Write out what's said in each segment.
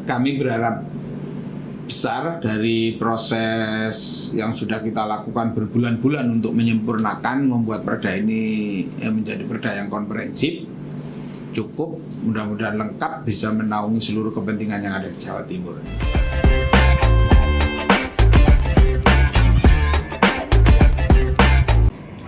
Kami berharap besar dari proses yang sudah kita lakukan berbulan-bulan untuk menyempurnakan, membuat perda ini menjadi perda yang komprehensif, cukup, mudah-mudahan lengkap, bisa menaungi seluruh kepentingan yang ada di Jawa Timur.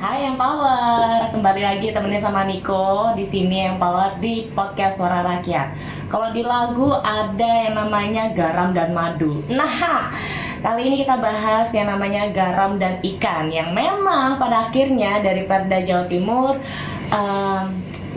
Hai Empower, kembali lagi temenin sama Niko di sini Empower di podcast Suara Rakyat. Kalau di lagu ada yang namanya garam dan madu. Nah, kali ini kita bahas yang namanya garam dan ikan, yang memang pada akhirnya dari Perda Jawa Timur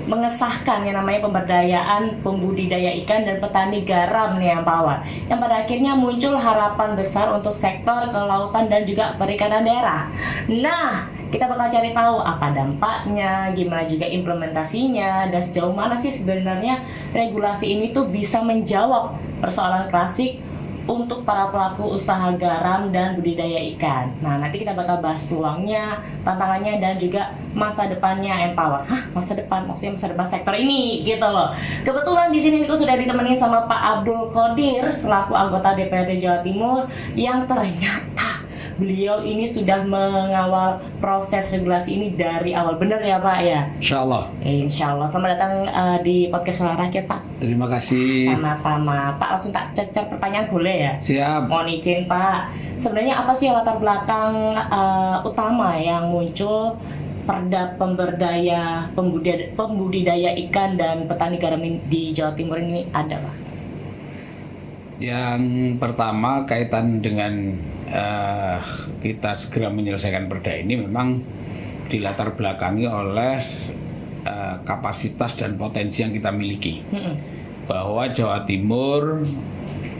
mengesahkan yang namanya pemberdayaan pembudidaya ikan dan petani garam nih Empower, yang pada akhirnya muncul harapan besar untuk sektor kelautan dan juga perikanan daerah. Nah, kita bakal cari tahu apa dampaknya, gimana juga implementasinya, dan sejauh mana sih sebenarnya regulasi ini tuh bisa menjawab persoalan klasik untuk para pelaku usaha garam dan budidaya ikan. Nah, nanti kita bakal bahas peluangnya, tantangannya, dan juga masa depannya Empower. Hah, masa depan? Maksudnya masa depan sektor ini, gitu loh. Kebetulan di sini aku sudah ditemani sama Pak Abdul Qodir selaku anggota DPRD Jawa Timur, yang ternyata beliau ini sudah mengawal proses regulasi ini dari awal. Bener ya Pak ya? Insya Allah. Insya Allah. Selamat datang di podcast Suara Rakyat Pak. Terima kasih. Sama-sama Pak, langsung tak cecer pertanyaan boleh ya? Siap. Mohon izin Pak, sebenarnya apa sih latar belakang utama yang muncul perda pembudidaya ikan dan petani garam di Jawa Timur ini ada Pak? Yang pertama kaitan dengan kita segera menyelesaikan perda ini memang dilatar belakangi oleh kapasitas dan potensi yang kita miliki. Bahwa Jawa Timur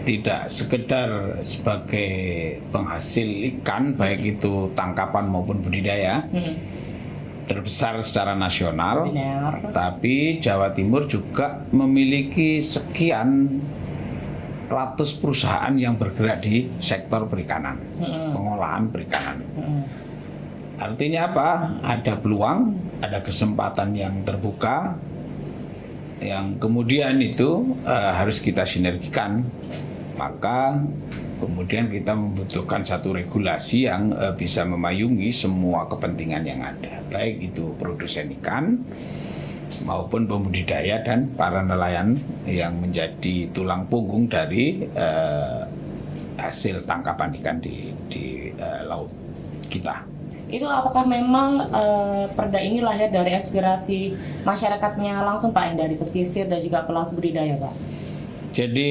tidak sekedar sebagai penghasil ikan, baik itu tangkapan maupun budidaya, terbesar secara nasional. Benar. Tapi Jawa Timur juga memiliki sekian ratus perusahaan yang bergerak di sektor perikanan, pengolahan perikanan. Artinya apa? Ada peluang, ada kesempatan yang terbuka, yang kemudian itu harus kita sinergikan. Maka kemudian kita membutuhkan satu regulasi yang bisa memayungi semua kepentingan yang ada, baik itu produsen ikan maupun pembudidaya dan para nelayan yang menjadi tulang punggung dari hasil tangkapan ikan di laut kita. Itu apakah memang perda ini lahir dari aspirasi masyarakatnya langsung Pak, yang dari pesisir dan juga pelaku budidaya Pak? Jadi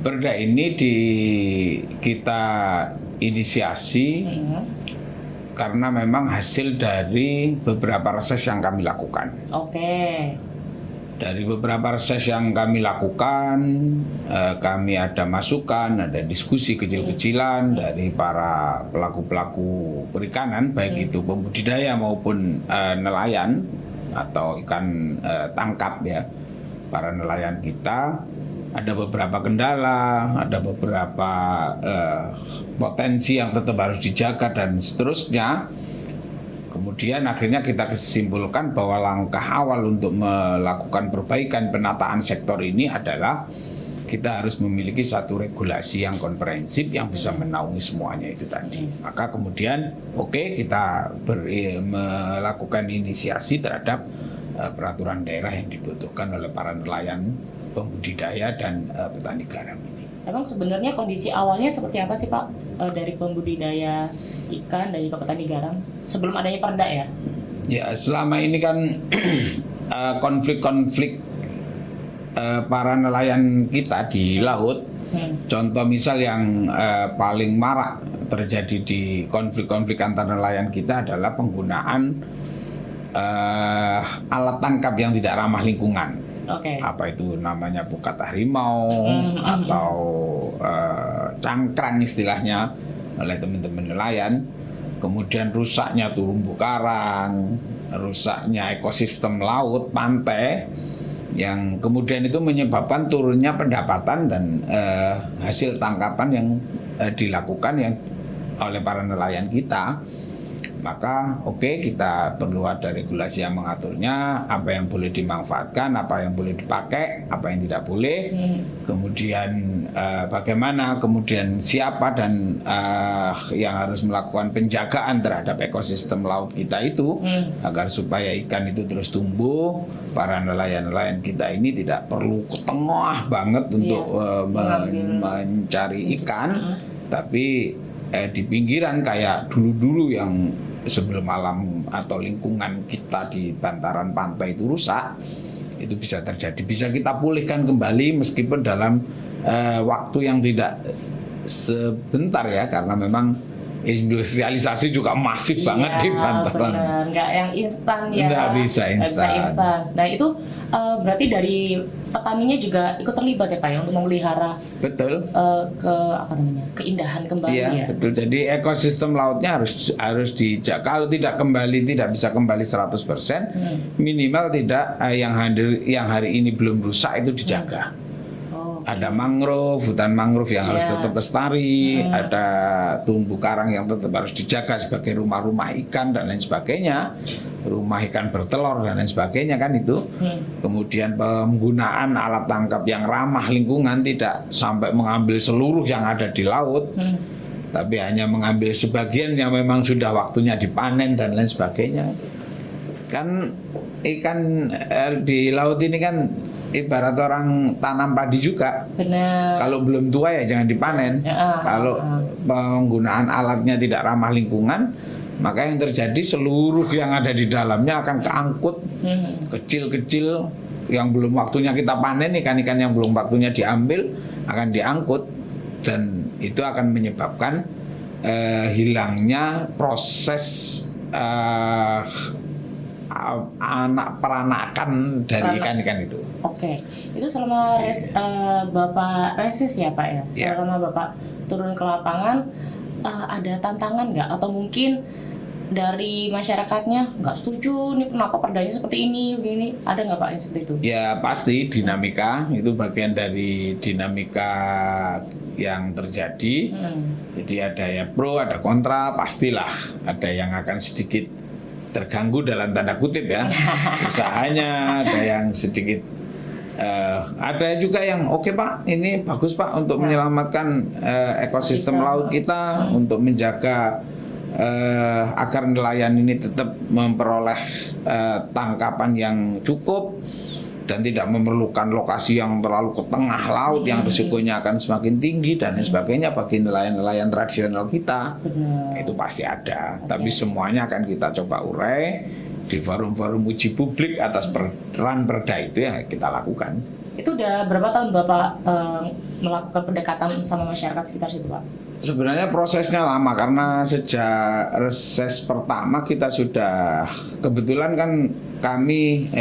perda ini kita inisiasi karena memang hasil dari beberapa reses yang kami lakukan. Oke. Dari beberapa reses yang kami lakukan, kami ada masukan, ada diskusi kecil-kecilan dari para pelaku-pelaku perikanan, baik itu pembudidaya maupun nelayan atau ikan tangkap ya, para nelayan kita. Ada beberapa kendala, ada beberapa potensi yang tetap harus dijaga dan seterusnya. Kemudian akhirnya kita kesimpulkan bahwa langkah awal untuk melakukan perbaikan penataan sektor ini adalah kita harus memiliki satu regulasi yang komprehensif yang bisa menaungi semuanya itu tadi. Maka kemudian kita melakukan inisiasi terhadap peraturan daerah yang dibutuhkan oleh para nelayan, pembudidaya dan petani garam ini. Emang sebenarnya kondisi awalnya seperti apa sih Pak dari pembudidaya ikan dan juga petani garam sebelum adanya perda ya? Ya, selama ini kan konflik-konflik para nelayan kita di laut. Contoh misal yang paling marak terjadi di konflik-konflik antar nelayan kita adalah penggunaan alat tangkap yang tidak ramah lingkungan. Apa itu namanya, pukat harimau atau cangkrang istilahnya oleh teman-teman nelayan. Kemudian rusaknya terumbu karang, rusaknya ekosistem laut, pantai, yang kemudian itu menyebabkan turunnya pendapatan dan hasil tangkapan yang dilakukan yang oleh para nelayan kita. Maka kita perlu ada regulasi yang mengaturnya, apa yang boleh dimanfaatkan, apa yang boleh dipakai, apa yang tidak boleh. Kemudian bagaimana, kemudian siapa dan yang harus melakukan penjagaan terhadap ekosistem laut kita itu agar supaya ikan itu terus tumbuh. Para nelayan-nelayan kita ini tidak perlu ke tengah banget untuk mencari ikan, tapi di pinggiran kayak dulu-dulu yang sebelum alam atau lingkungan kita di bantaran pantai itu rusak, itu bisa terjadi, bisa kita pulihkan kembali meskipun dalam waktu yang tidak sebentar ya, karena memang industrialisasi juga masif banget di bantaran. Bener. Nggak yang instan ya. Nggak bisa instan. Nah itu berarti dari petaninya juga ikut terlibat ya Pak ya untuk memelihara. Betul. Keindahan kembali Iya, ya. Betul. Jadi ekosistem lautnya harus dijaga. Kalau tidak bisa kembali 100%, minimal tidak yang hari ini belum rusak itu dijaga. Ada mangrove, hutan mangrove yang harus tetap lestari, ada terumbu karang yang tetap harus dijaga sebagai rumah-rumah ikan dan lain sebagainya, rumah ikan bertelur dan lain sebagainya kan itu. Kemudian penggunaan alat tangkap yang ramah lingkungan, tidak sampai mengambil seluruh yang ada di laut, tapi hanya mengambil sebagian yang memang sudah waktunya dipanen dan lain sebagainya. Kan ikan di laut ini kan ibarat orang tanam padi juga. Benar. Kalau belum tua ya jangan dipanen. Kalau penggunaan alatnya tidak ramah lingkungan, maka yang terjadi seluruh yang ada di dalamnya akan keangkut. Kecil-kecil yang belum waktunya kita panen, ikan-ikan yang belum waktunya diambil akan diangkut, dan itu akan menyebabkan hilangnya proses anak peranakan dari ikan-ikan itu. Itu selama Bapak resis ya Pak ya? Selama Bapak turun ke lapangan, ada tantangan nggak? Atau mungkin dari masyarakatnya nggak setuju nih kenapa perdanya seperti ini, begini? Ada nggak Pak yang seperti itu? Ya pasti dinamika, itu bagian dari dinamika yang terjadi. Jadi ada ya pro, ada kontra, pastilah ada yang akan sedikit terganggu dalam tanda kutip ya usahanya, ada yang sedikit ada juga yang Pak, ini bagus Pak untuk menyelamatkan ekosistem laut kita, untuk menjaga agar nelayan ini tetap memperoleh tangkapan yang cukup dan tidak memerlukan lokasi yang terlalu ke tengah laut yang risikonya akan semakin tinggi dan lain sebagainya bagi nelayan-nelayan tradisional kita. Itu pasti ada, tapi semuanya akan kita coba urai di forum-forum uji publik atas peran perda itu yang kita lakukan. Itu udah berapa tahun Bapak melakukan pendekatan sama masyarakat sekitar situ Pak? Sebenarnya prosesnya lama, karena sejak reses pertama kita sudah, kebetulan kan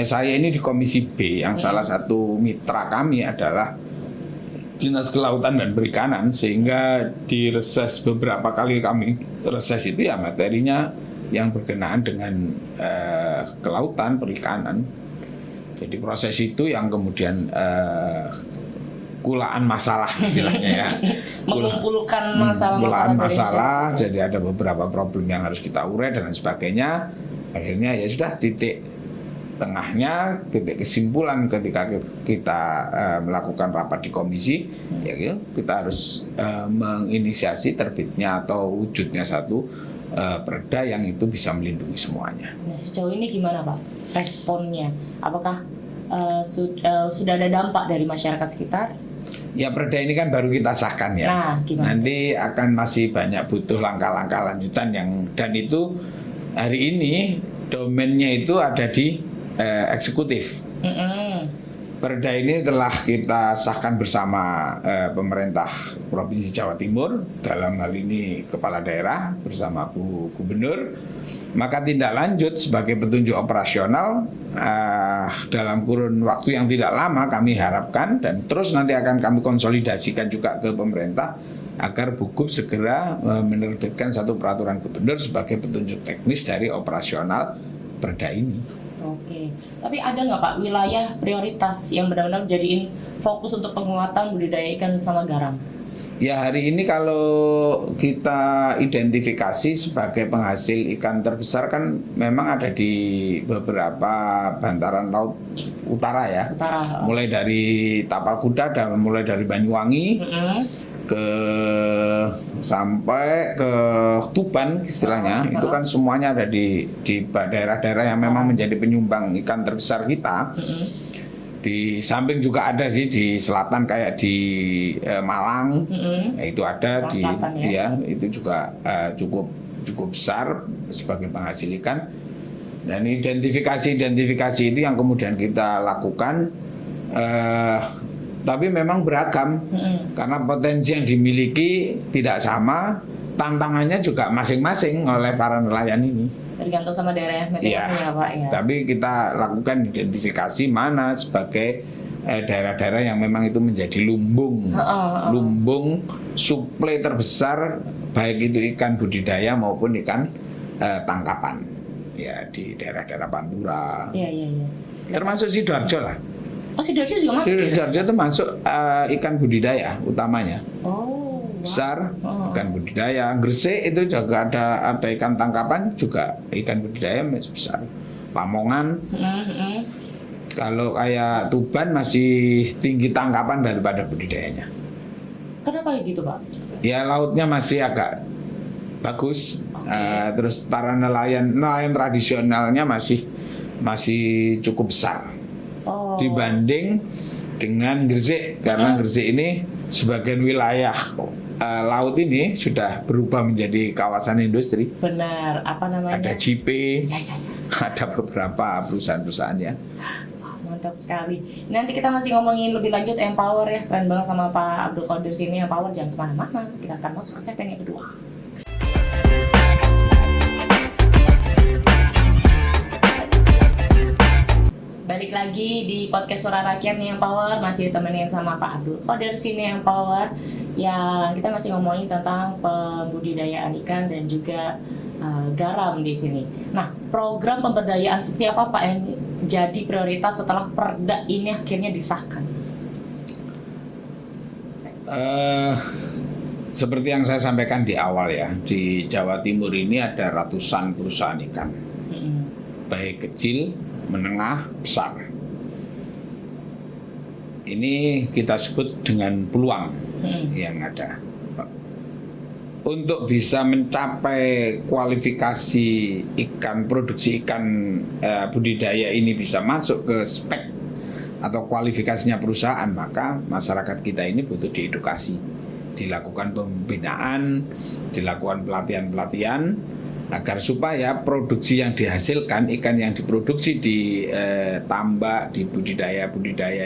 saya ini di Komisi B, yang salah satu mitra kami adalah Dinas Kelautan dan Perikanan, sehingga di reses beberapa kali kami reses itu ya materinya yang berkenaan dengan kelautan, perikanan. Jadi proses itu yang kemudian kulaan masalah istilahnya ya. Mengumpulkan masalah, jadi ada beberapa problem yang harus kita urai dan lain sebagainya. Akhirnya ya sudah, titik tengahnya, titik kesimpulan ketika kita melakukan rapat di komisi, ya kita harus menginisiasi terbitnya atau wujudnya satu perda yang itu bisa melindungi semuanya. Nah, sejauh ini gimana Pak responnya? Apakah sudah ada dampak dari masyarakat sekitar? Ya perda ini kan baru kita sahkan ya. Nah, nanti akan masih banyak butuh langkah-langkah lanjutan dan itu hari ini domainnya itu ada di eksekutif. Perda ini telah kita sahkan bersama pemerintah Provinsi Jawa Timur, dalam hal ini Kepala Daerah bersama Bu Gubernur. Maka tindak lanjut sebagai petunjuk operasional dalam kurun waktu yang tidak lama kami harapkan, dan terus nanti akan kami konsolidasikan juga ke pemerintah agar Bukub segera menerbitkan satu peraturan gubernur sebagai petunjuk teknis dari operasional perda ini. Tapi ada nggak Pak wilayah prioritas yang benar-benar jadiin fokus untuk penguatan budidaya ikan sama garam? Ya hari ini kalau kita identifikasi sebagai penghasil ikan terbesar kan memang ada di beberapa bantaran laut utara ya. Utara. Mulai dari Tapal Kuda dan mulai dari Banyuwangi ke sampai ke Tuban istilahnya. Itu kan semuanya ada di daerah-daerah yang memang menjadi penyumbang ikan terbesar kita. Di samping juga ada sih di selatan kayak di Malang, itu ada di Selatan, ya itu juga cukup besar sebagai penghasil ikan. Dan identifikasi itu yang kemudian kita lakukan, tapi memang beragam karena potensi yang dimiliki tidak sama, tantangannya juga masing-masing oleh para nelayan ini. Tergantung sama daerah masing-masing ya Pak ya. Tapi kita lakukan identifikasi mana sebagai daerah-daerah yang memang itu menjadi lumbung suplai terbesar baik itu ikan budidaya maupun ikan tangkapan ya di daerah-daerah Pantura. Iya. Termasuk Sidoarjo lah. Oh Sidoarjo juga masuk. Sidoarjo itu masuk ikan budidaya utamanya. Oh. Besar ikan budidaya. Gresik itu juga ada ikan tangkapan juga ikan budidaya besar. Lamongan. Kalau kayak Tuban masih tinggi tangkapan daripada budidayanya. Kenapa gitu Pak? Ya lautnya masih agak bagus. Terus para nelayan tradisionalnya masih cukup besar dibanding dengan Gresik karena Gresik ini sebagian wilayah laut ini sudah berubah menjadi kawasan industri. Benar, apa namanya? Ada JP, Ya. ada beberapa perusahaan-perusahaan ya. Mantap sekali. Nanti kita masih ngomongin lebih lanjut Empower ya, keren banget sama Pak Abdul Qadir sini. Empower jangan kemana-mana, kita akan masuk ke segmen yang kedua. Balik lagi di podcast Suara Rakyat nih Empower, masih ditemenin sama Pak Abdul Qadir sini Empower. Yang kita masih ngomongin tentang pembudidayaan ikan dan juga garam di sini. Nah, program pemberdayaan seperti apa Pak yang jadi prioritas setelah Perda ini akhirnya disahkan? Seperti yang saya sampaikan di awal ya, di Jawa Timur ini ada ratusan perusahaan ikan, baik kecil, menengah, besar. Ini kita sebut dengan peluang yang ada. Untuk bisa mencapai kualifikasi ikan, produksi ikan budidaya ini bisa masuk ke spek atau kualifikasinya perusahaan, maka masyarakat kita ini butuh diedukasi, dilakukan pembinaan, dilakukan pelatihan-pelatihan agar supaya produksi yang dihasilkan, ikan yang diproduksi di tambak, di budidaya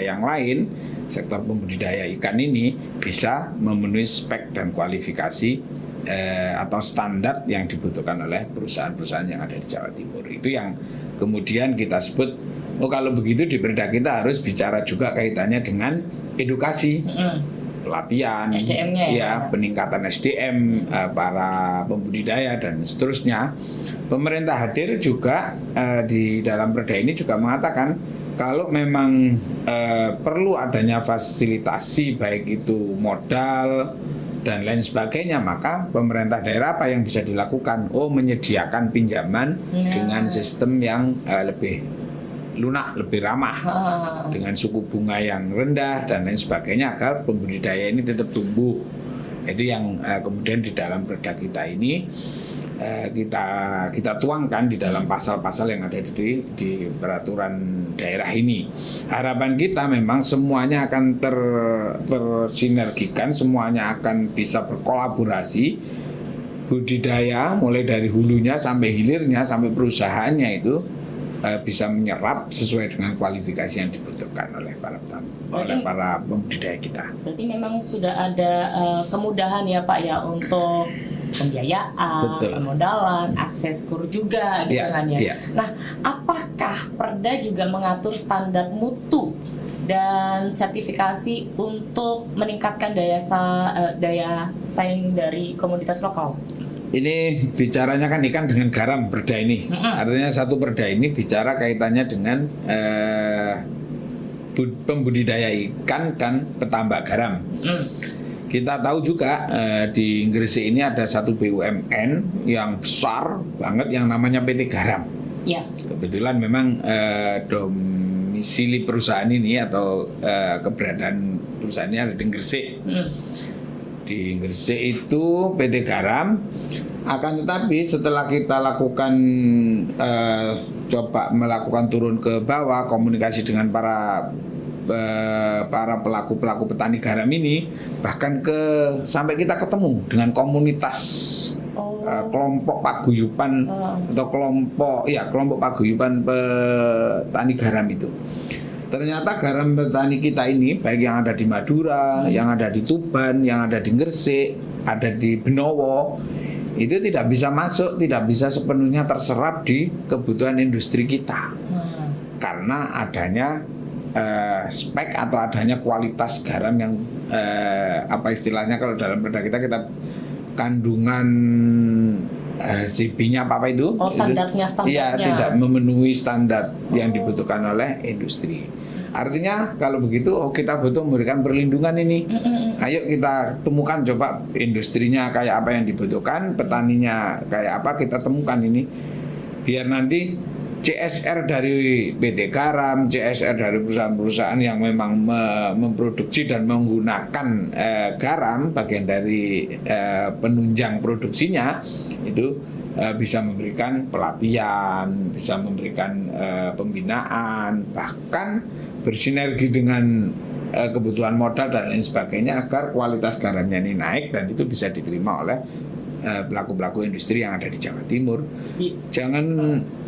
yang lain, sektor pembudidaya ikan ini bisa memenuhi spek dan kualifikasi atau standar yang dibutuhkan oleh perusahaan-perusahaan yang ada di Jawa Timur. Itu yang kemudian kita sebut, oh kalau begitu di Perda kita harus bicara juga kaitannya dengan edukasi, pelatihan, SDM-nya ya, peningkatan SDM para pembudidaya dan seterusnya. Pemerintah hadir juga di dalam Perda ini juga mengatakan kalau memang perlu adanya fasilitasi baik itu modal dan lain sebagainya, maka pemerintah daerah apa yang bisa dilakukan? Oh, menyediakan pinjaman dengan sistem yang lebih lunak, lebih ramah, dengan suku bunga yang rendah dan lain sebagainya agar pembudidaya ini tetap tumbuh. Itu yang kemudian di dalam Perda kita ini kita tuangkan di dalam pasal-pasal yang ada di peraturan daerah ini. Harapan kita memang semuanya akan tersinergikan, semuanya akan bisa berkolaborasi, budidaya mulai dari hulunya sampai hilirnya sampai perusahaannya itu bisa menyerap sesuai dengan kualifikasi yang dibutuhkan oleh para pembudidaya kita. Berarti memang sudah ada kemudahan ya Pak ya untuk pembiayaan, permodalan, akses kur juga gitu kan ya. Nah, apakah Perda juga mengatur standar mutu dan sertifikasi untuk meningkatkan daya saing dari komoditas lokal? Ini bicaranya kan ikan dengan garam Perda ini. Artinya satu Perda ini bicara kaitannya dengan pembudidaya ikan dan petambak garam. kita tahu juga di Gresik ini ada satu BUMN yang besar banget yang namanya PT Garam. Ya. Kebetulan memang domisili perusahaan ini atau keberadaan perusahaan ini ada di Gresik. Di Gresik itu PT Garam, akan tetapi setelah kita lakukan coba melakukan turun ke bawah, komunikasi dengan para pelaku petani garam ini, bahkan sampai kita ketemu dengan komunitas kelompok paguyuban atau kelompok paguyuban petani garam itu. Ternyata garam petani kita ini, baik yang ada di Madura, yang ada di Tuban, yang ada di Gresik, ada di Benowo, itu tidak bisa masuk, tidak bisa sepenuhnya terserap di kebutuhan industri kita. Karena adanya spek atau adanya kualitas garam yang apa istilahnya kalau dalam perda kita kandungan CB-nya apa itu? Standarnya. Iya, tidak memenuhi standar yang dibutuhkan oleh industri. Artinya kalau begitu kita butuh memberikan perlindungan ini. Ayo kita temukan coba industrinya kayak apa yang dibutuhkan, petaninya kayak apa, kita temukan ini. Biar nanti CSR dari PT Garam, CSR dari perusahaan-perusahaan yang memang memproduksi dan menggunakan garam, bagian dari penunjang produksinya, itu bisa memberikan pelatihan, bisa memberikan pembinaan, bahkan bersinergi dengan kebutuhan modal dan lain sebagainya agar kualitas garamnya ini naik dan itu bisa diterima oleh pelaku-pelaku industri yang ada di Jawa Timur.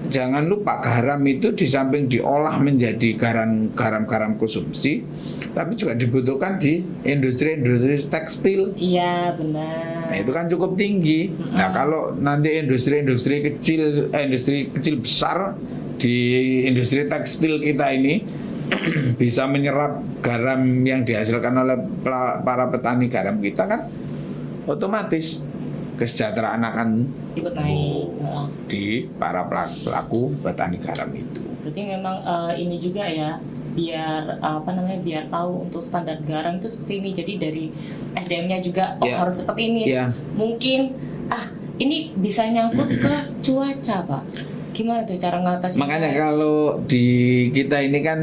Jangan lupa garam itu di samping diolah menjadi garam konsumsi, tapi juga dibutuhkan di industri tekstil. Iya, benar. Nah, itu kan cukup tinggi. Nah, kalau nanti industri kecil besar di industri tekstil kita ini bisa menyerap garam yang dihasilkan oleh para petani garam kita, kan otomatis kesejahteraan akan ikut naik di para pelaku petani garam itu. Berarti memang ini juga ya, biar biar tahu untuk standar garam itu seperti ini. Jadi dari SDM-nya juga harus seperti ini. Mungkin ini bisa nyangkut ke cuaca, Pak. Gimana tuh cara ngatasi? Makanya kalau di kita ini kan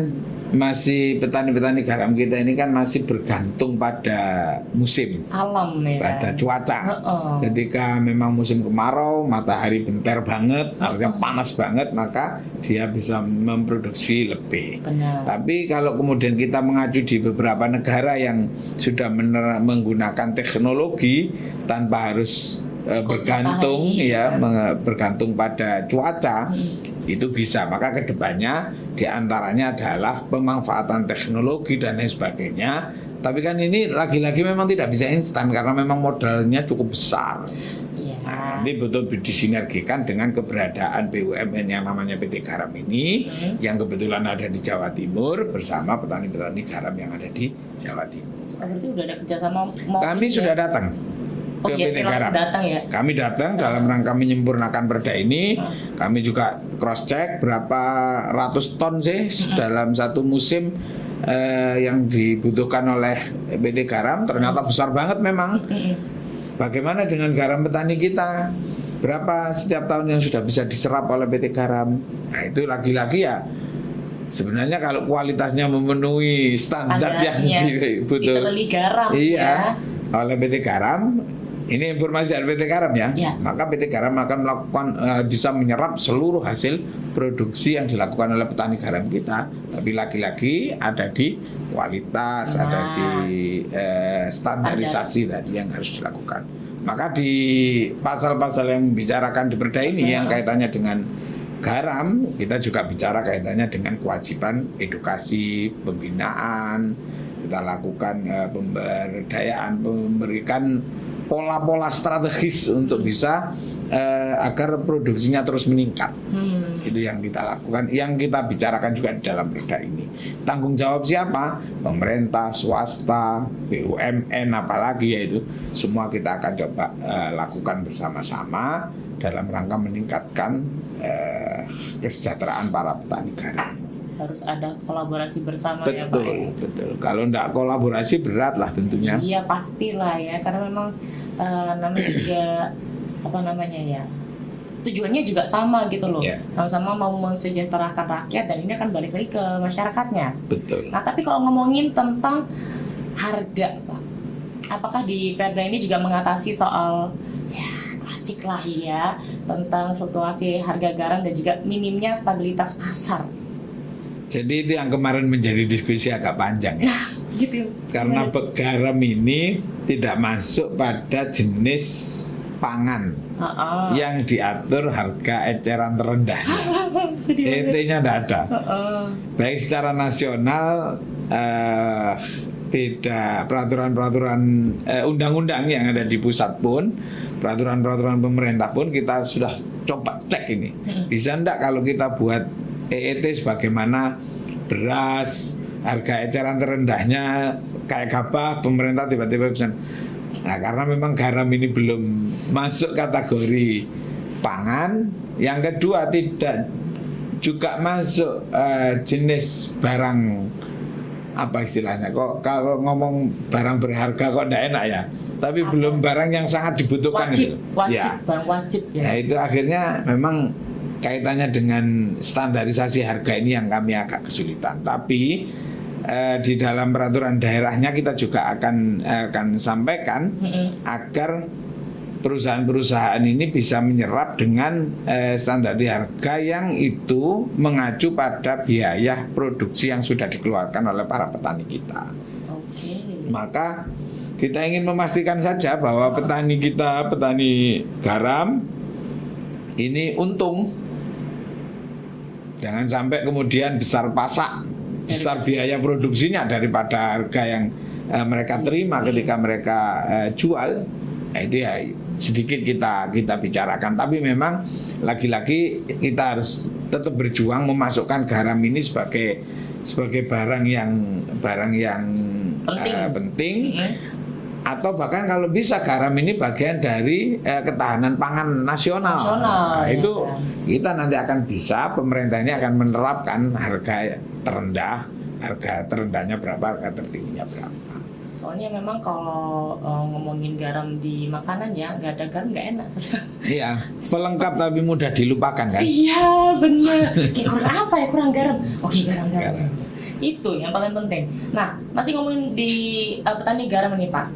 masih petani-petani garam kita ini kan masih bergantung pada musim alam ya, pada cuaca. Ketika memang musim kemarau, matahari bentar banget, artinya panas banget, maka dia bisa memproduksi lebih. Benar. Tapi kalau kemudian kita mengacu di beberapa negara yang sudah menggunakan teknologi tanpa harus bergantung bergantung pada cuaca, itu bisa. Maka kedepannya diantaranya adalah pemanfaatan teknologi dan lain sebagainya. Tapi kan ini lagi-lagi memang tidak bisa instan karena memang modalnya cukup besar. Nah, nanti betul disinergikan dengan keberadaan BUMN yang namanya PT Garam ini, yang kebetulan ada di Jawa Timur bersama petani-petani garam yang ada di Jawa Timur. Berarti udah ada kerjasama? Kami sudah datang ke PT Garam. Kami datang dalam rangka menyempurnakan perda ini. Kami juga cross check berapa ratus ton sih dalam satu musim yang dibutuhkan oleh PT Garam. Ternyata besar banget memang. Bagaimana dengan garam petani kita? Berapa setiap tahun yang sudah bisa diserap oleh PT Garam? Nah, itu lagi-lagi ya, sebenarnya kalau kualitasnya memenuhi standar yang dibutuhkan oleh PT Garam, ini informasi dari PT Garam ya. Maka PT Garam akan melakukan bisa menyerap seluruh hasil produksi yang dilakukan oleh petani garam kita. Tapi lagi-lagi ada di kualitas, ada di standarisasi tadi yang harus dilakukan. Maka di pasal-pasal yang membicarakan di perda ini yang kaitannya dengan garam, kita juga bicara kaitannya dengan kewajiban edukasi, pembinaan. Kita lakukan pemberdayaan, memberikan pola-pola strategis untuk bisa agar produksinya terus meningkat. Itu yang kita lakukan, yang kita bicarakan juga di dalam perda ini. Tanggung jawab siapa? Pemerintah, swasta, BUMN, apalagi yaitu semua kita akan coba lakukan bersama-sama dalam rangka meningkatkan kesejahteraan para petani garam. harus ada kolaborasi bersama ya Pak. Betul, betul. Kalau enggak kolaborasi berat lah tentunya. Iya pastilah ya, karena memang namanya juga apa namanya ya, tujuannya juga sama gitu loh. Yeah. Sama-sama mau mensejahterakan rakyat dan ini akan balik lagi ke masyarakatnya. Betul. Nah tapi kalau ngomongin tentang harga Pak, apakah di Perda ini juga mengatasi soal ya klasik lah ya tentang fluktuasi harga garam dan juga minimnya stabilitas pasar? Jadi itu yang kemarin menjadi diskusi agak panjang ya. Nah gitu. Karena garam ini tidak masuk pada jenis pangan yang diatur harga eceran terendahnya. ET-nya tidak ada. Baik secara nasional tidak peraturan-peraturan undang-undang yang ada di pusat pun, peraturan-peraturan pemerintah pun kita sudah coba cek ini. Bisa enggak kalau kita buat EET sebagaimana beras, harga eceran terendahnya kayak gabah, pemerintah tiba-tiba bisa. Nah, karena memang garam ini belum masuk kategori pangan. Yang kedua tidak juga masuk jenis barang, apa istilahnya, kok kalau ngomong barang berharga kok enggak enak ya, tapi belum barang yang sangat dibutuhkan wajib, itu. wajib, Ya. barang wajib ya. Nah, itu akhirnya memang kaitannya dengan standarisasi harga ini yang kami agak kesulitan. Tapi di dalam peraturan daerahnya kita juga akan sampaikan agar perusahaan-perusahaan ini bisa menyerap dengan standar harga yang itu mengacu pada biaya produksi yang sudah dikeluarkan oleh para petani kita. Maka kita ingin memastikan saja bahwa petani kita, petani garam ini untung. Jangan sampai kemudian besar pasak, besar biaya produksinya daripada harga yang mereka terima ketika mereka jual. Nah itu ya sedikit kita bicarakan, tapi memang lagi-lagi kita harus tetap berjuang memasukkan garam ini sebagai barang yang penting. Atau bahkan kalau bisa garam ini bagian dari ketahanan pangan nasional. Nah, ya itu kan? kita nanti akan bisa, pemerintah ini akan menerapkan harga terendahnya berapa, harga tertingginya berapa. Soalnya memang kalau ngomongin garam di makanan ya, nggak ada garam nggak enak. Iya, pelengkap tapi mudah dilupakan kan. Iya bener. Kayak kurang apa ya, kurang garam. Oke garam. Itu yang paling penting. Nah masih ngomongin di petani garam nih Pak,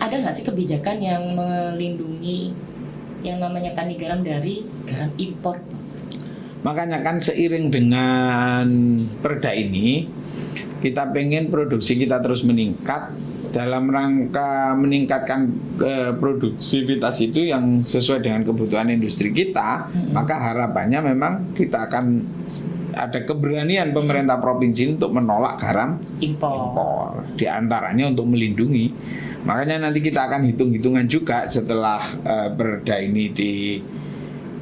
ada nggak sih kebijakan yang melindungi yang namanya petani garam dari garam impor? Makanya kan seiring dengan perda ini kita pengen produksi kita terus meningkat. Dalam rangka meningkatkan produktivitas itu yang sesuai dengan kebutuhan industri kita, maka harapannya memang kita akan ada keberanian pemerintah provinsi untuk menolak garam impor. Di antaranya untuk melindungi. Makanya nanti kita akan hitung-hitungan juga setelah perda ini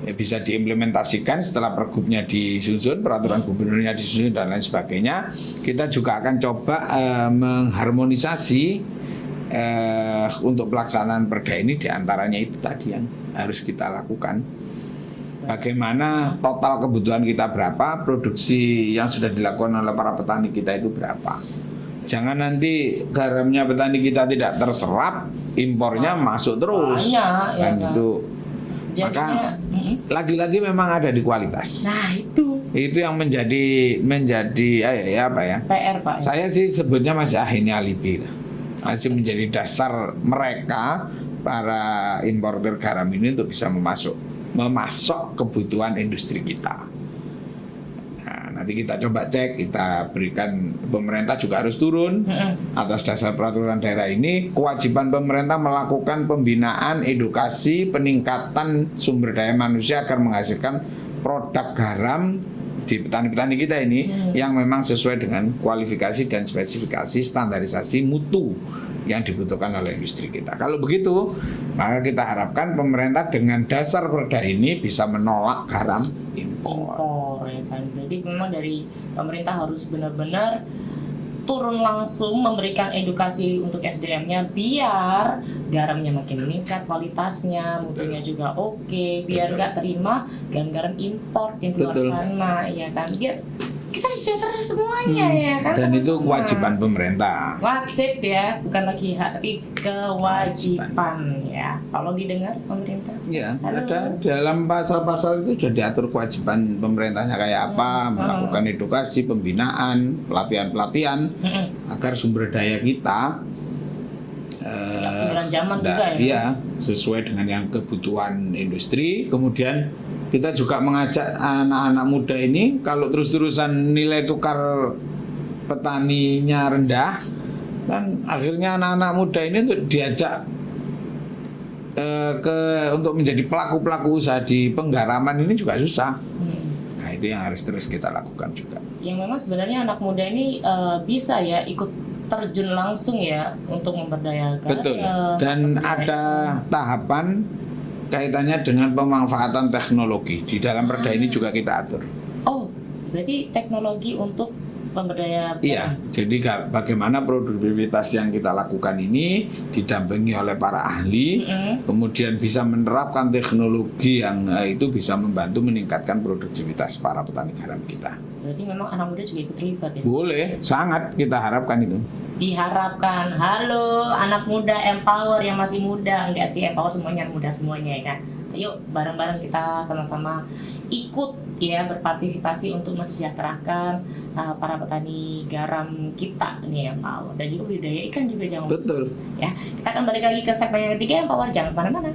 bisa diimplementasikan, setelah pergubnya disusun, peraturan gubernurnya disusun dan lain sebagainya. Kita juga akan coba mengharmonisasi untuk pelaksanaan perda ini, diantaranya itu tadi yang harus kita lakukan. Bagaimana total kebutuhan kita berapa, produksi yang sudah dilakukan oleh para petani kita itu berapa. Jangan nanti garamnya petani kita tidak terserap, impornya masuk terus. Banyak, kan ya, itu. Jadinya, maka lagi-lagi memang ada di kualitas. Nah itu yang menjadi apa ya? PR Pak. Saya sih sebutnya masih akhirnya alibi lah. Masih menjadi dasar mereka para importer garam ini untuk bisa memasok kebutuhan industri kita. Nah, nanti kita coba cek, kita berikan, pemerintah juga harus turun atas dasar peraturan daerah ini. Kewajiban pemerintah melakukan pembinaan, edukasi, peningkatan sumber daya manusia agar menghasilkan produk garam di petani-petani kita ini yang memang sesuai dengan kualifikasi dan spesifikasi standarisasi mutu yang dibutuhkan oleh industri kita. Kalau begitu, maka kita harapkan pemerintah dengan dasar perda ini bisa menolak garam impor. Ya kan? Jadi memang dari pemerintah harus benar-benar turun langsung memberikan edukasi untuk SDM-nya biar garamnya makin meningkat kualitasnya, mutunya juga oke, biar nggak terima garam-garam impor yang keluar sana, ya kan, biar kita sejahtera semuanya ya kan. Dan itu sama-sama. kewajiban pemerintah. Wajib ya, bukan lagi hak tapi kewajiban ya. Kalau didengar pemerintah. Ya, Halo. ada dalam pasal-pasal itu sudah diatur kewajiban pemerintahnya kayak apa, melakukan edukasi, pembinaan, pelatihan-pelatihan agar sumber daya kita Ketinggalan zaman juga ya. iya, sesuai dengan yang kebutuhan industri. Kemudian kita juga mengajak anak-anak muda ini kalau terus-terusan nilai tukar petaninya rendah, dan akhirnya anak-anak muda ini untuk diajak untuk menjadi pelaku-pelaku usaha di penggaraman ini juga susah. Nah, itu yang harus terus kita lakukan juga. Yang memang sebenarnya anak muda ini bisa ya ikut terjun langsung ya untuk memberdayakan. Betul. Dan ada tahapan kaitannya dengan pemanfaatan teknologi di dalam perda ini juga kita atur. Oh, berarti teknologi untuk pemberdayaan. Iya, jadi bagaimana produktivitas yang kita lakukan ini didampingi oleh para ahli, kemudian bisa menerapkan teknologi yang itu bisa membantu meningkatkan produktivitas para petani garam kita. Berarti memang anak muda juga ikut terlibat ya? Boleh, sangat kita harapkan itu. Diharapkan. Halo anak muda empower yang masih muda, enggak sih empower semuanya muda semuanya ya kan. Ayo bareng-bareng kita sama-sama ikut ya berpartisipasi untuk mesejahterakan para petani garam kita nih empower dan juga budidaya ikan juga jangan lupa. Betul. Ya, kita akan balik lagi ke segmen yang ketiga empower, jangan kemana-mana.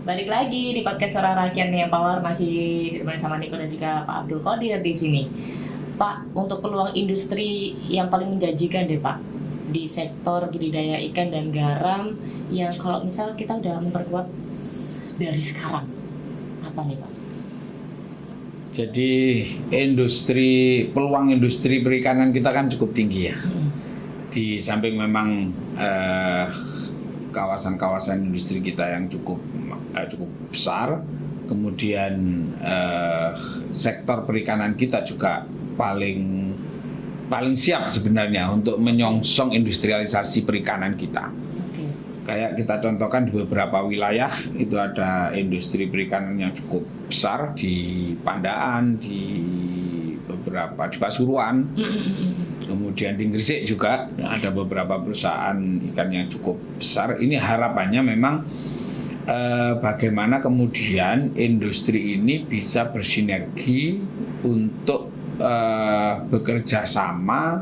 Balik lagi di podcast Suara Rakyat nih Empower, masih ditemani sama Niko dan juga Pak Abdul Qadir di sini. Pak, untuk peluang industri yang paling menjanjikan deh Pak di sektor budidaya ikan dan garam yang kalau misal kita udah memperkuat dari sekarang, apa nih Pak? Jadi peluang industri perikanan kita kan cukup tinggi ya. Di samping memang kawasan-kawasan industri kita yang cukup besar, kemudian sektor perikanan kita juga paling siap sebenarnya untuk menyongsong industrialisasi perikanan kita. Kayak kita contohkan di beberapa wilayah itu ada industri perikanan yang cukup besar di Pandaan, di Pasuruan, kemudian di Gresik juga ada beberapa perusahaan ikan yang cukup besar. Ini harapannya memang bagaimana kemudian industri ini bisa bersinergi untuk bekerja sama,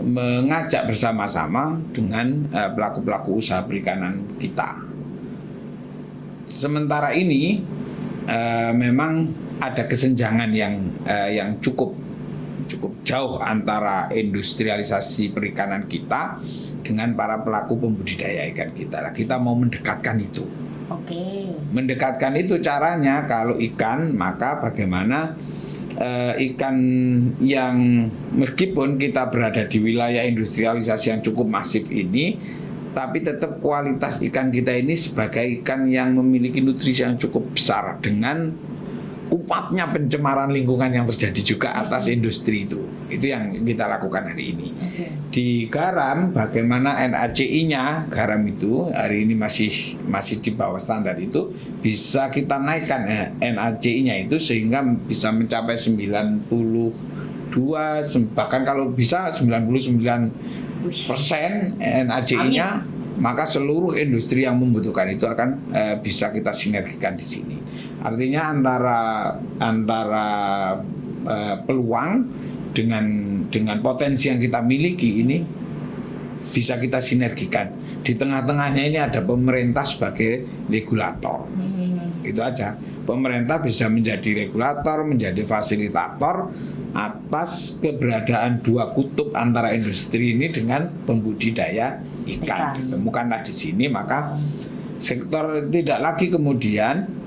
mengajak bersama-sama dengan pelaku-pelaku usaha perikanan kita. Sementara ini memang ada kesenjangan yang cukup jauh antara industrialisasi perikanan kita dengan para pelaku pembudidaya ikan kita. Nah, kita mau mendekatkan itu. Mendekatkan itu caranya kalau ikan, maka bagaimana ikan yang meskipun kita berada di wilayah industrialisasi yang cukup masif ini, tapi tetap kualitas ikan kita ini sebagai ikan yang memiliki nutrisi yang cukup besar dengan upapnya pencemaran lingkungan yang terjadi juga atas industri itu. Itu yang kita lakukan hari ini. Di garam, bagaimana NACI-nya garam itu hari ini masih di bawah standar itu, bisa kita naikkan NACI-nya itu sehingga bisa mencapai 92, bahkan kalau bisa 99% NACI-nya, maka seluruh industri yang membutuhkan itu akan bisa kita sinergikan di sini. Artinya antara peluang dengan potensi yang kita miliki ini bisa kita sinergikan. Di tengah-tengahnya ini ada pemerintah sebagai regulator. Itu aja. Pemerintah bisa menjadi regulator, menjadi fasilitator atas keberadaan dua kutub antara industri ini dengan pembudidaya ikan. Ditemukanlah di sini, maka sektor tidak lagi kemudian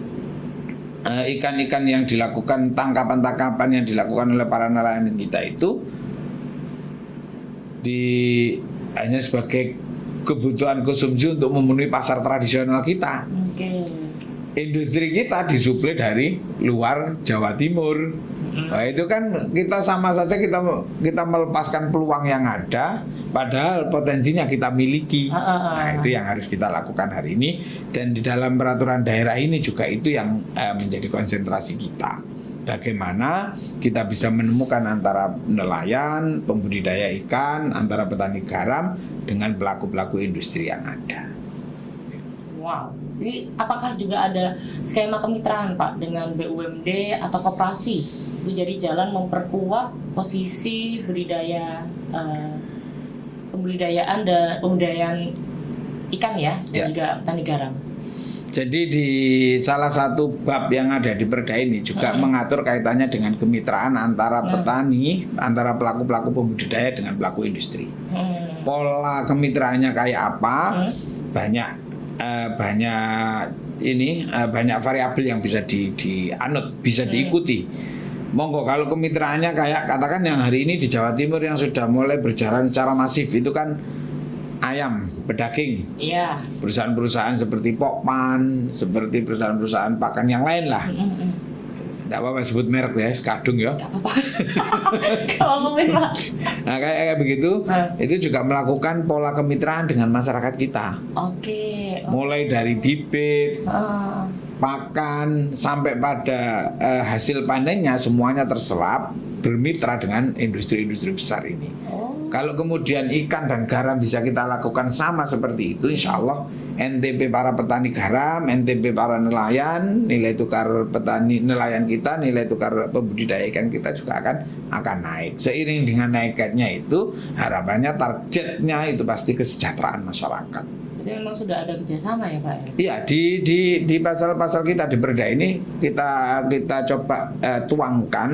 ikan-ikan yang dilakukan, tangkapan-tangkapan yang dilakukan oleh para nelayan kita itu hanya sebagai kebutuhan konsumsi untuk memenuhi pasar tradisional kita. Industri kita disuplai dari luar Jawa Timur, Nah, itu kan kita sama saja kita melepaskan peluang yang ada, padahal potensinya kita miliki. Nah, itu yang harus kita lakukan hari ini, dan di dalam peraturan daerah ini juga itu yang menjadi konsentrasi kita. Bagaimana kita bisa menemukan antara nelayan, pembudidaya ikan, antara petani garam dengan pelaku-pelaku industri yang ada. Wow. Jadi apakah juga ada skema kemitraan Pak dengan BUMD atau koperasi itu jadi jalan memperkuat posisi budidaya pembudidayaan ikan ya dan juga petani garam. Jadi di salah satu bab yang ada di Perda ini juga mengatur kaitannya dengan kemitraan antara petani, antara pelaku-pelaku pembudidaya dengan pelaku industri. Pola kemitraannya kayak apa? Banyak variabel yang bisa dianut, bisa diikuti. Monggo kalau kemitraannya kayak katakan yang hari ini di Jawa Timur yang sudah mulai berjalan secara masif itu kan ayam pedaging. Iya. Perusahaan-perusahaan seperti Pokpan, seperti perusahaan-perusahaan pakan yang lain lah. Tidak apa-apa sebut merek ya, Skadung ya. Gak apa-apa. Kalau Pak. Nah kayak begitu, itu juga melakukan pola kemitraan dengan masyarakat kita. Oke. Mulai dari bibit, pakan, sampai pada hasil panennya semuanya terserap bermitra dengan industri-industri besar ini. Kalau kemudian ikan dan garam bisa kita lakukan sama seperti itu, insya Allah NTP para petani garam, NTP para nelayan, nilai tukar petani nelayan kita, nilai tukar pembudidaya ikan kita juga akan naik. Seiring dengan naiknya itu, harapannya targetnya itu pasti kesejahteraan masyarakat. Jadi memang sudah ada kerjasama ya Pak? Iya, di pasal-pasal kita di Perda ini kita coba tuangkan.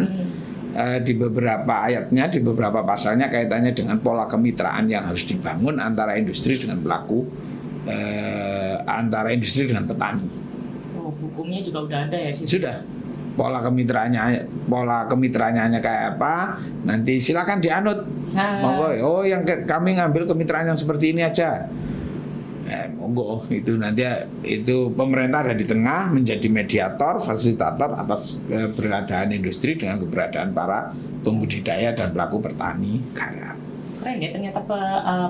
Di beberapa ayatnya, di beberapa pasalnya kaitannya dengan pola kemitraan yang harus dibangun antara industri dengan pelaku, antara industri dengan petani. Oh, hukumnya juga udah ada ya? Sudah. Pola kemitraannya kayak apa? Nanti silakan dianut. Oh, yang kami ngambil kemitraan yang seperti ini aja. Monggo itu nanti itu pemerintah ada di tengah menjadi mediator, fasilitator atas keberadaan industri dengan keberadaan para pembudidaya dan pelaku petani garam. Keren ya ternyata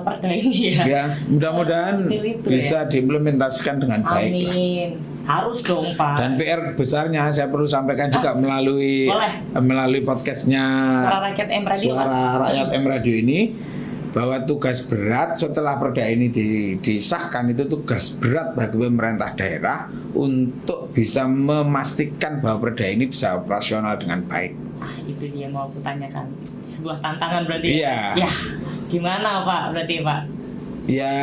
Perda ini ya. Ya, mudah-mudahan bisa diimplementasikan dengan baik. Amin. Harus dong Pak. Dan PR besarnya saya perlu sampaikan juga melalui podcastnya Suara Rakyat M Radio. Suara Rakyat M Radio ini, bahwa tugas berat setelah Perda ini disahkan itu tugas berat bagi pemerintah daerah untuk bisa memastikan bahwa Perda ini bisa operasional dengan baik. Itu dia mau aku tanyakan. Sebuah tantangan berarti. Iya. Ya. Gimana Pak berarti Pak? Ya,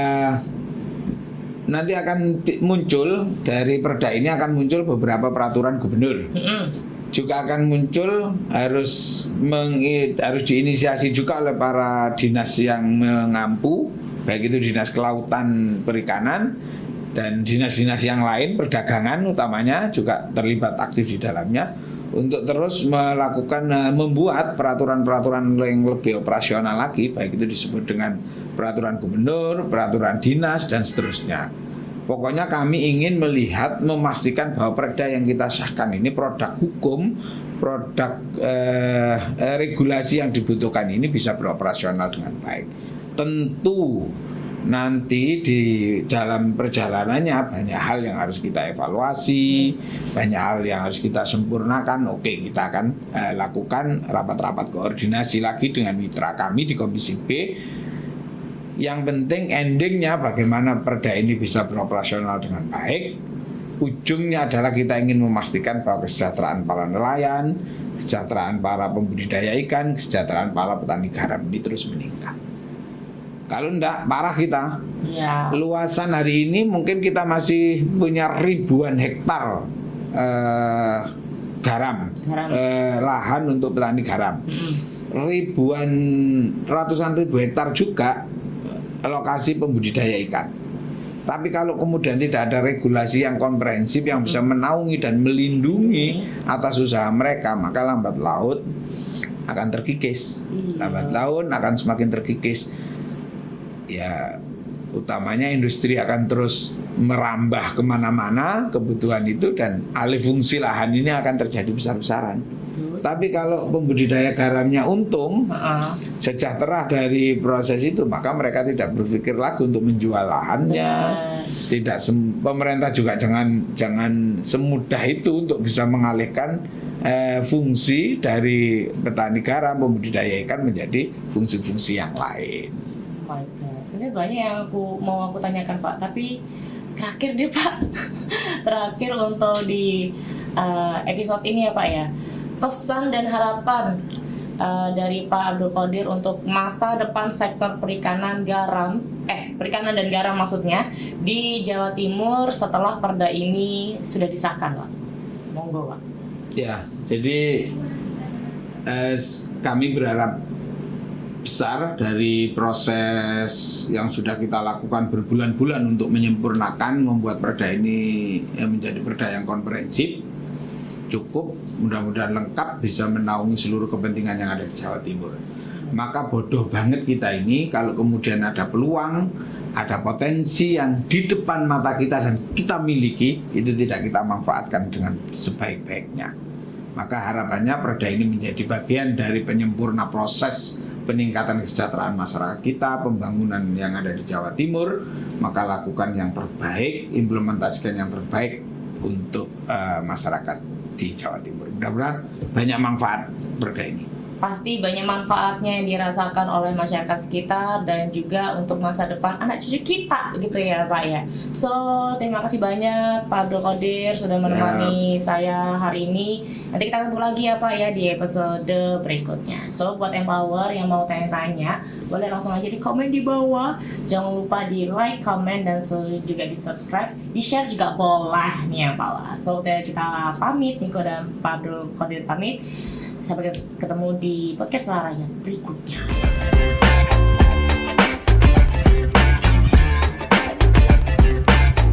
nanti akan muncul dari Perda ini akan muncul beberapa peraturan gubernur. Juga akan muncul harus diinisiasi juga oleh para dinas yang mengampu, baik itu dinas kelautan perikanan dan dinas-dinas yang lain, perdagangan utamanya juga terlibat aktif di dalamnya untuk terus membuat peraturan-peraturan yang lebih operasional lagi, baik itu disebut dengan peraturan gubernur, peraturan dinas dan seterusnya. Pokoknya kami ingin memastikan bahwa Perda yang kita sahkan ini produk hukum, produk regulasi yang dibutuhkan ini bisa beroperasional dengan baik. Tentu nanti di dalam perjalanannya banyak hal yang harus kita evaluasi, banyak hal yang harus kita sempurnakan. Oke, kita akan lakukan rapat-rapat koordinasi lagi dengan mitra kami di Komisi B. Yang penting endingnya bagaimana Perda ini bisa beroperasional dengan baik. Ujungnya adalah kita ingin memastikan bahwa kesejahteraan para nelayan, kesejahteraan para pembudidaya ikan, kesejahteraan para petani garam ini terus meningkat. Kalau enggak, parah kita. Ya. Luasan hari ini mungkin kita masih punya ribuan hektar garam. Lahan untuk petani garam. Ratusan ribu hektar juga lokasi pembudidaya ikan. Tapi kalau kemudian tidak ada regulasi yang komprehensif yang bisa menaungi dan melindungi atas usaha mereka, maka lambat laun akan terkikis. Lambat laun akan semakin terkikis. Ya, utamanya industri akan terus merambah kemana-mana kebutuhan itu, dan alih fungsi lahan ini akan terjadi besar-besaran. Tapi kalau pembudidaya garamnya untung, sejahtera dari proses itu, maka mereka tidak berpikir lagi untuk menjual lahannya. Tidak pemerintah juga jangan semudah itu untuk bisa mengalihkan fungsi dari petani garam, pembudidaya ikan menjadi fungsi-fungsi yang lain. Sebenarnya banyak yang mau aku tanyakan Pak, tapi terakhir deh Pak, terakhir untuk di episode ini ya Pak ya, pesan dan harapan dari Pak Abdul Qodir untuk masa depan sektor perikanan dan garam maksudnya di Jawa Timur setelah Perda ini sudah disahkan Pak. Monggo Pak. Ya, jadi kami berharap besar dari proses yang sudah kita lakukan berbulan-bulan untuk menyempurnakan, membuat perda ini menjadi perda yang komprehensif, cukup, mudah-mudahan lengkap, bisa menaungi seluruh kepentingan yang ada di Jawa Timur. Maka bodoh banget kita ini kalau kemudian ada peluang, ada potensi yang di depan mata kita dan kita miliki, itu tidak kita manfaatkan dengan sebaik-baiknya. Maka harapannya perda ini menjadi bagian dari penyempurna proses peningkatan kesejahteraan masyarakat kita, pembangunan yang ada di Jawa Timur. Maka lakukan yang terbaik, implementasikan yang terbaik untuk masyarakat di Jawa Timur. Mudah-mudahan banyak manfaat perda ini. Pasti banyak manfaatnya yang dirasakan oleh masyarakat sekitar dan juga untuk masa depan anak cucu kita gitu ya Pak ya. So terima kasih banyak Pak Abdul Qodir sudah menemani saya hari ini. Nanti kita ketemu lagi ya Pak ya di episode berikutnya. So buat Empower yang mau tanya-tanya boleh langsung aja di komen di bawah. Jangan lupa di like, comment, dan juga di subscribe. Di share juga boleh nih Empower. So kita pamit, Niko dan Pak Abdul Qodir pamit. Sampai ketemu di podcast olahraga berikutnya.